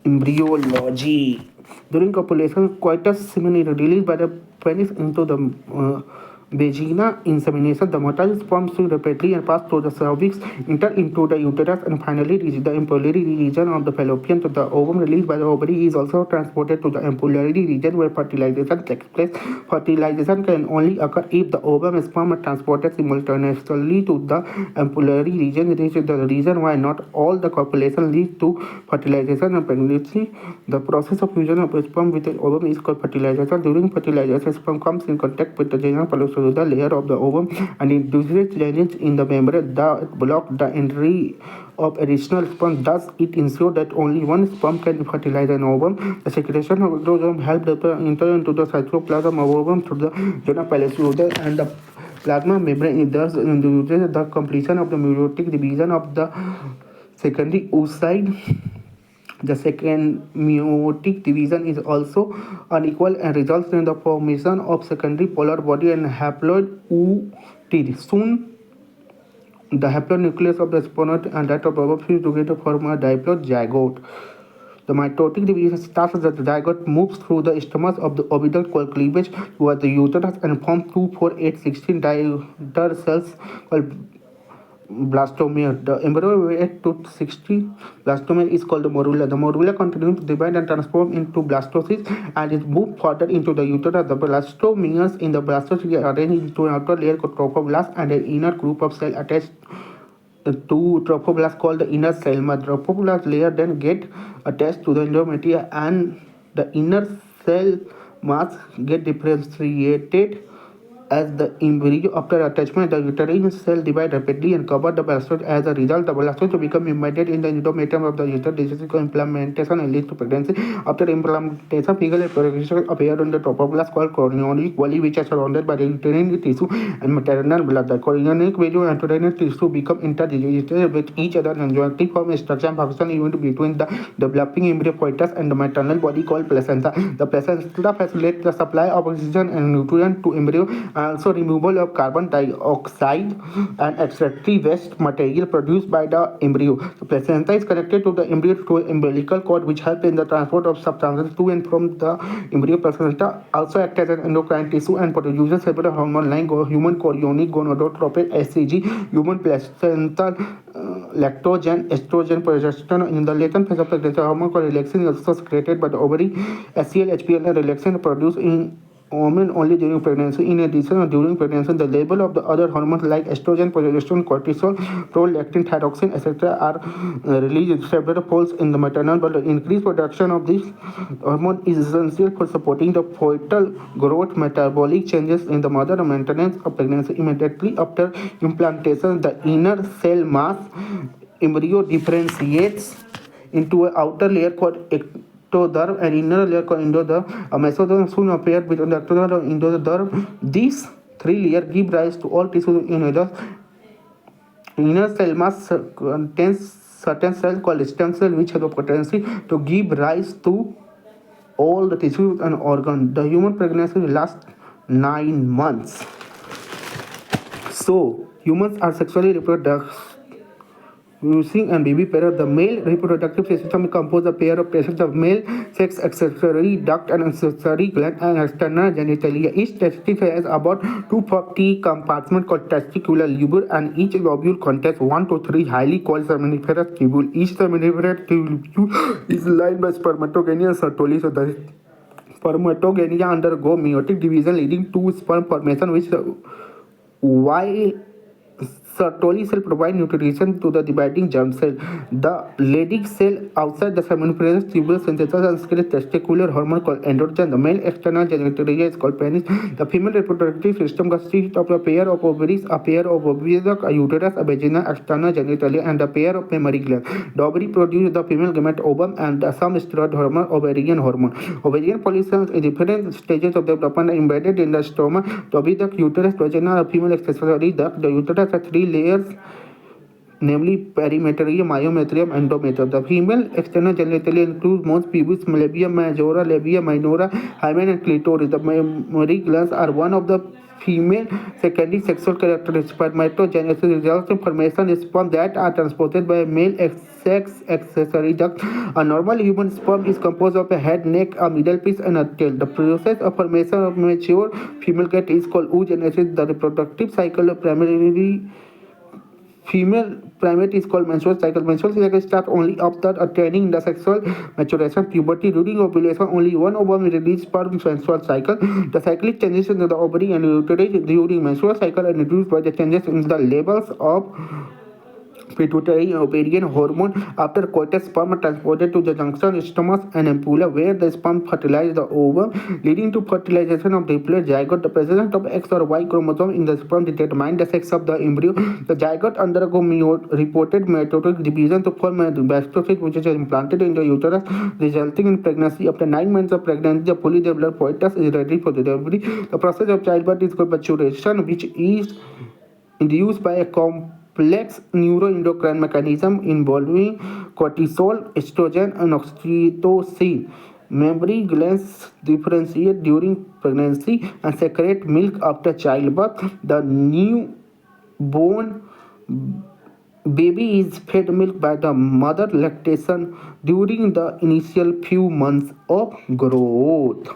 Embryology. During copulation, coitus semen is released by the penis into the vagina. Insemination, the motile sperm swim rapidly and pass through the cervix, enter into the uterus, and finally reach the ampullary region of the fallopian to the ovum. Released by the ovary is also transported to the ampullary region where fertilization takes place. Fertilization can only occur if the ovum sperm are transported simultaneously to the ampullary region. This is the reason why not all the copulation leads to fertilization and pregnancy. The process of fusion of sperm with the ovum is called fertilization. During fertilization, sperm comes in contact with the general cellular layer of the ovum and induces changes in the membrane that block the entry of additional sperm. Thus, it ensures that only one sperm can fertilize an ovum. The secretion of chromosome helps the enter into the cytoplasm of ovum through the general cellular and the plasma membrane. Thus, induces the completion of the meiotic division of the secondary oocyte. The second meiotic division is also unequal and results in the formation of secondary polar body and haploid oocyte. Soon, the haploid nucleus of the spermatoid and that of ovum fuse together to form a diploid zygote. The mitotic division starts as the zygote moves through the stomach of the orbital cleavage towards the uterus and forms 2, 4, 8, 16 diameter cells called blastomere. The embryo weight to 60 blastomere is called the morula. The morula continues to divide and transform into blastocysts and is moved further into the uterus. The blastomeres in the blastocyst are arranged into an outer layer called trophoblast and an inner group of cells attached to trophoblast called the inner cell. The trophoblast layer then get attached to the endometrium and the inner cell mass get differentiated as the embryo. After attachment, the uterine cell divide rapidly and cover the blastocyst. As a result, the blastocyst become embedded in the endometrium of the uterus. This is implementation and leads to pregnancy. After implantation, fecal reproduction appear on the trophoblast called chorionic valley, which are surrounded by the uterine tissue and maternal blood. The chorionic valley and uterine tissue become interdigited with each other and jointly form a structure and function event between the developing embryo coitus and the maternal body called placenta. The placenta facilitates the supply of oxygen and nutrient to embryo, also removal of carbon dioxide and excretory waste material produced by the embryo. The placenta is connected to the embryo through an umbilical cord which helps in the transport of substances to and from the embryo. Placenta also acts as an endocrine tissue and produces several hormones like human chorionic gonadotropin (HCG), human placental lactogen, estrogen, progesterone. In the latent phase of pregnancy, hormone called relaxin is also secreted by the ovary. HCl, HPL, and relaxin produced in women only during pregnancy. In addition, during pregnancy, the level of the other hormones like estrogen, progesterone, cortisol, prolactin, thyroxine, etc. are released several folds in the maternal body. Increased production of this hormone is essential for supporting the fetal growth, metabolic changes in the mother, and maintenance of pregnancy. Immediately after implantation, the inner cell mass embryo differentiates into an outer layer called ectoderm and inner layer called endoderm. A mesoderm soon appears between the ectoderm and endoderm. These three layers give rise to all tissues in the inner cell mass contains certain cells called stem cells which have the potential to give rise to all the tissues and organs. The human pregnancy lasts 9 months. So humans are sexually reproducing and baby pair. The male reproductive system composed of a pair of pairs of male sex accessory duct and accessory gland and external genitalia. Each testicle has about 240 compartments called testicular lobule, and each lobule contains 1 to 3 highly coiled seminiferous tubules. Each seminiferous tubule is lined by spermatogonia and sertoli. So the spermatogonia undergo meiotic division leading to sperm formation, which while sertoli cell provide nutrition to the dividing germ cell. The Leydig cell outside the seminiferous tubule synthesizes and secretes testicular hormone called androgen. The male external genitalia is called penis. The female reproductive system consists of a pair of ovaries, a pair of ovaries, a uterus, a vagina, external genitalia, and a pair of mammary glands. The ovary produces the female gamete ovum and some steroid hormone, ovarian hormone. Ovarian follicles in different stages of development are embedded in the stroma. The oviduct, uterus, vagina, the female accessory duct. The uterus has 3 layers, namely perimetrium, myometrium, endometrium. The female external genitalia includes mons, pubis, labia majora, labia minora, hymen, and clitoris. The mammary glands are one of the female secondary sexual characteristics. Spermatogenesis results in formation sperm that are transported by a male sex accessory duct. A normal human sperm is composed of a head, neck, a middle piece, and a tail. The process of formation of mature female cat is called oogenesis. The reproductive cycle of primarily female primate is called menstrual cycle. Menstrual cycle starts only after attaining the sexual maturation, puberty. During ovulation, only one ovum is released per menstrual cycle. The cyclic changes in the ovary and uterus during menstrual cycle are induced by the changes in the levels of pituitary and ovarian hormone. After coitus, sperm are transported to the junction stomach and ampulla, where the sperm fertilize the ovum, leading to fertilization of the diploid zygote. The presence of X or Y chromosome in the sperm determines the sex of the embryo. The zygote undergo reported mitotic division to form a blastocyst, which is implanted in the uterus, resulting in pregnancy. After 9 months of pregnancy, the fully developed coitus is ready for delivery. The process of childbirth is called maturation, which is induced by a complex neuroendocrine mechanism involving cortisol, estrogen, and oxytocin. Mammary glands differentiate during pregnancy and secrete milk after childbirth. The newborn baby is fed milk by the mother lactation during the initial few months of growth.